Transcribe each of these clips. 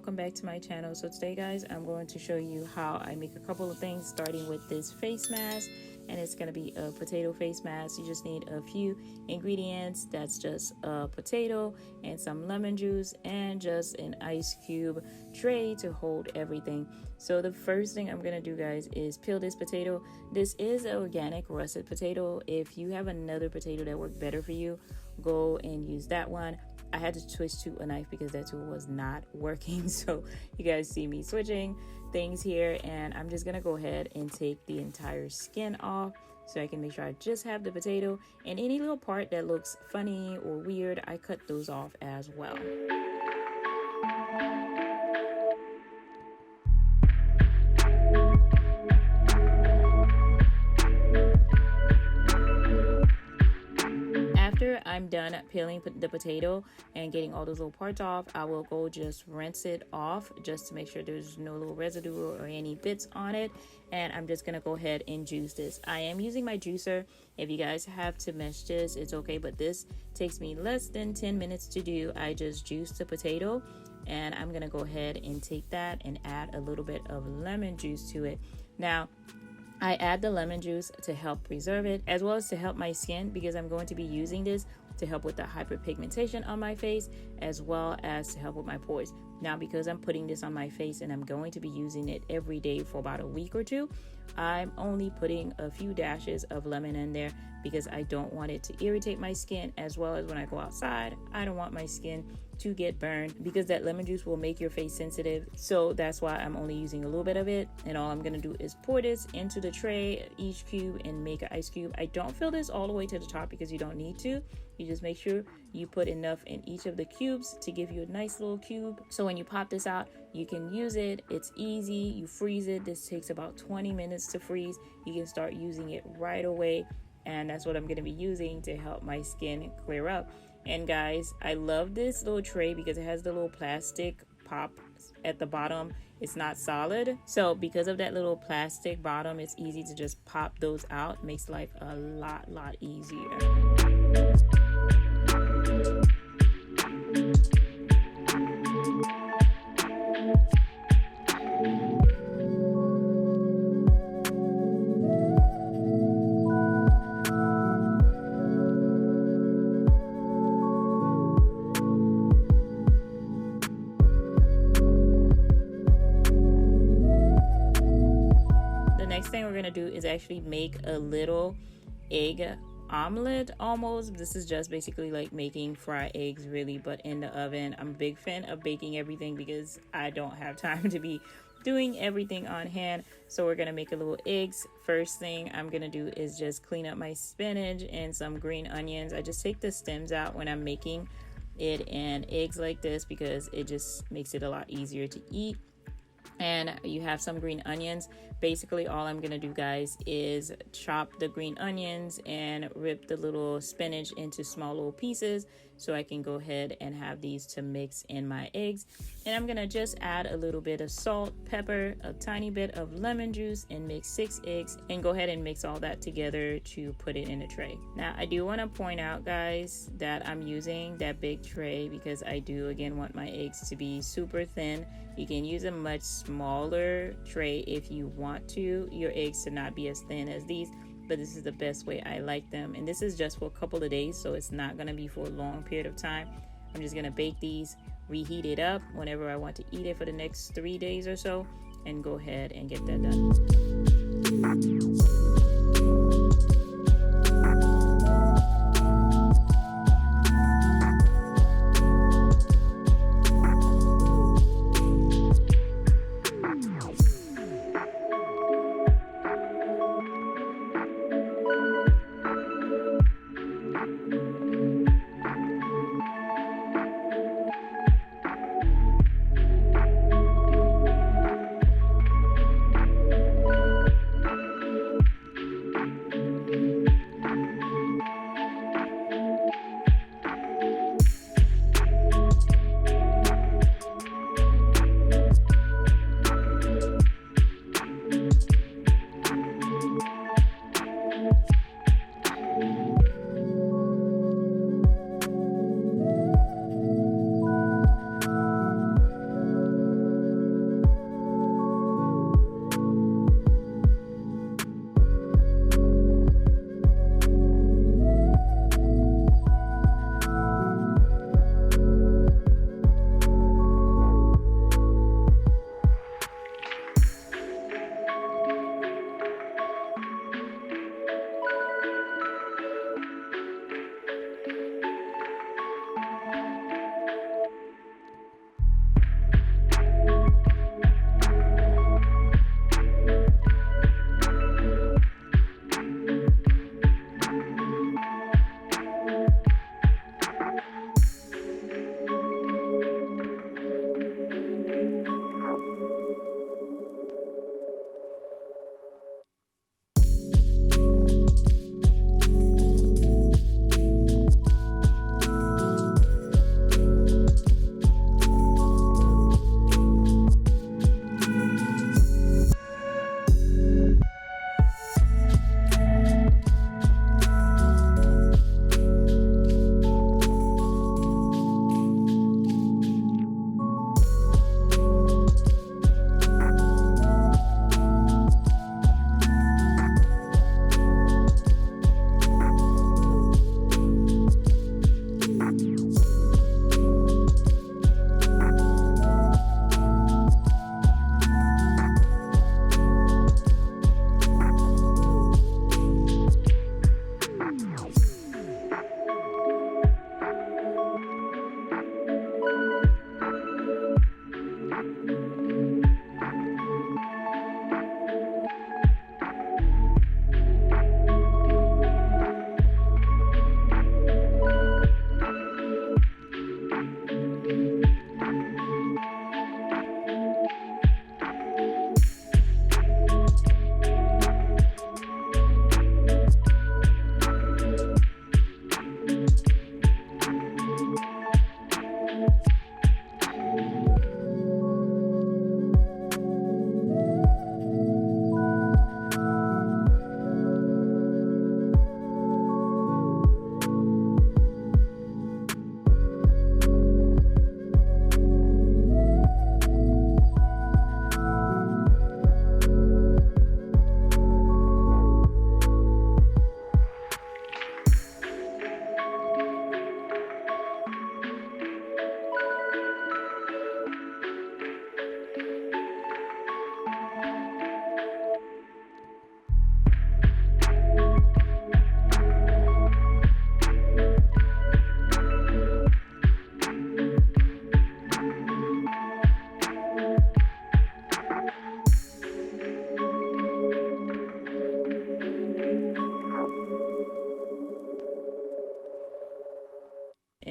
welcome back to my channel. So today guys, I'm going to show you how I make a couple of things, starting with this face mask, and it's going to be a potato face mask. You just need a few ingredients. That's just a potato and some lemon juice and just an ice cube tray to hold everything. So the first thing I'm going to do guys is peel this potato. This is an organic russet potato. If you have another potato that worked better for you, go and use that one. I had to switch to a knife because that tool was not working. So you guys see me switching things here, and I'm just gonna go ahead and take the entire skin off so I can make sure I just have the potato, and any little part that looks funny or weird, I cut those off as well. I'm done peeling the potato and getting all those little parts off, I will go just rinse it off just to make sure there's no little residue or any bits on it. And I'm just gonna go ahead and juice this. I am using my juicer. If you guys have to mesh this, it's okay, but this takes me less than 10 minutes to do. I just juice the potato, and I'm gonna go ahead and take that and add a little bit of lemon juice to it. Now I add the lemon juice to help preserve it, as well as to help my skin, because I'm going to be using this to help with the hyperpigmentation on my face, as well as to help with my pores. Now, because I'm putting this on my face and I'm going to be using it every day for about a week or two, I'm only putting a few dashes of lemon in there because I don't want it to irritate my skin, as well as when I go outside, I don't want my skin to get burned, because that lemon juice will make your face sensitive. So that's why I'm only using a little bit of it, and all I'm gonna do is pour this into the tray, each cube, and make an ice cube. I don't fill this all the way to the top because you don't need to. You just make sure you put enough in each of the cubes to give you a nice little cube, so when you pop this out, you can use it. It's easy. You freeze it. This takes about 20 minutes to freeze. You can start using it right away, and that's what I'm going to be using to help my skin clear up. And guys, I love this little tray because it has the little plastic pop at the bottom. It's not solid, so because of that little plastic bottom, it's easy to just pop those out. Makes life a lot easier. Thing we're gonna do is actually make a little egg omelet almost. This is just basically like making fried eggs, really, but in the oven. I'm a big fan of baking everything because I don't have time to be doing everything on hand. So we're gonna make a little eggs. First thing I'm gonna do is just clean up my spinach and some green onions. I just take the stems out when I'm making it and eggs like this because it just makes it a lot easier to eat. And you have some green onions. Basically all I'm gonna do guys is chop the green onions and rip the little spinach into small little pieces so I can go ahead and have these to mix in my eggs. And I'm gonna just add a little bit of salt, pepper, a tiny bit of lemon juice, and mix 6 eggs, and go ahead and mix all that together to put it in a tray. Now I do want to point out guys that I'm using that big tray because I do again want my eggs to be super thin. You can use a much smaller tray if you want to, your eggs to not be as thin as these, but this is the best way I like them. And this is just for a couple of days, so it's not going to be for a long period of time. I'm just going to bake these, reheat it up whenever I want to eat it for the next 3 days or so, and go ahead and get that done.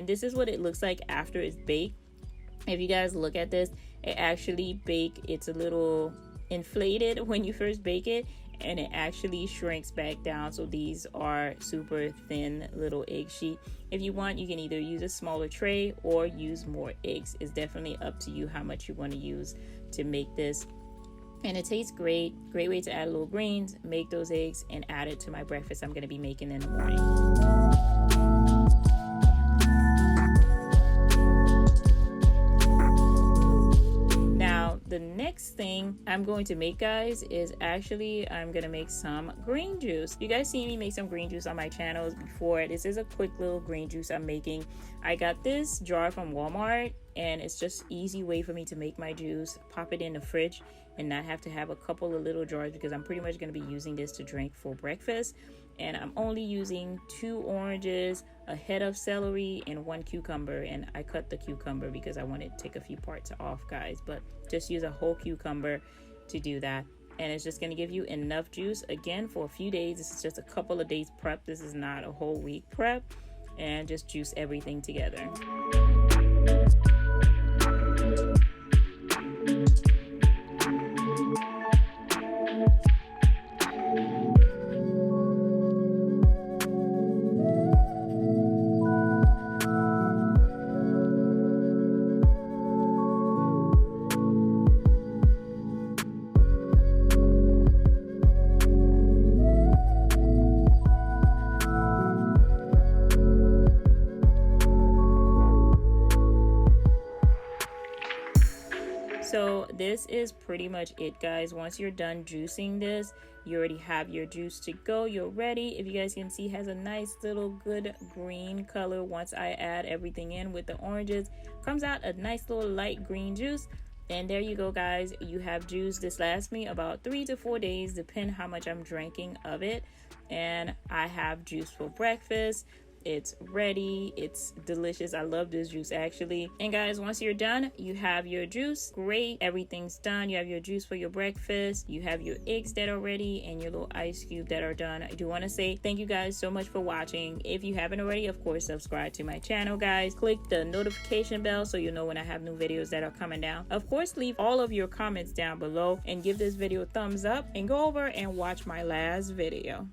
this is what it looks like after it's baked. If you guys look at this, it actually it's a little inflated when you first bake it, and it actually shrinks back down. So these are super thin little egg sheet. If you want, you can either use a smaller tray or use more eggs. It's definitely up to you how much you want to use to make this. And it tastes great. Great way to add little greens, make those eggs, and add it to my breakfast I'm going to be making in the morning. The next thing I'm going to make, guys, is actually I'm gonna make some green juice. You guys see me make some green juice on my channels before. This is a quick little green juice I'm making. I got this jar from Walmart, and it's just easy way for me to make my juice, pop it in the fridge, and not have to have a couple of little jars, because I'm pretty much going to be using this to drink for breakfast. And I'm only using 2 oranges, a head of celery, and 1 cucumber. And I cut the cucumber because I wanted to take a few parts off, guys, but just use a whole cucumber to do that. And it's just going to give you enough juice, again, for a few days. This is just a couple of days prep. This is not a whole week prep. And just juice everything together. So this is pretty much it, guys. Once you're done juicing this, you already have your juice to go. You're ready. If you guys can see, it has a nice little good green color. Once I add everything in with the oranges, comes out a nice little light green juice. And there you go, guys. You have juice. This lasts me about 3 to 4 days, depending how much I'm drinking of it. And I have juice for breakfast. It's ready. It's delicious. I love this juice, actually. And guys, once you're done, you have your juice. Great. Everything's done. You have your juice for your breakfast. You have your eggs that are ready and your little ice cube that are done. I do want to say thank you guys so much for watching. If you haven't already, of course, subscribe to my channel, guys. Click the notification bell so you know when I have new videos that are coming down. Of course, leave all of your comments down below and give this video a thumbs up, and go over and watch my last video.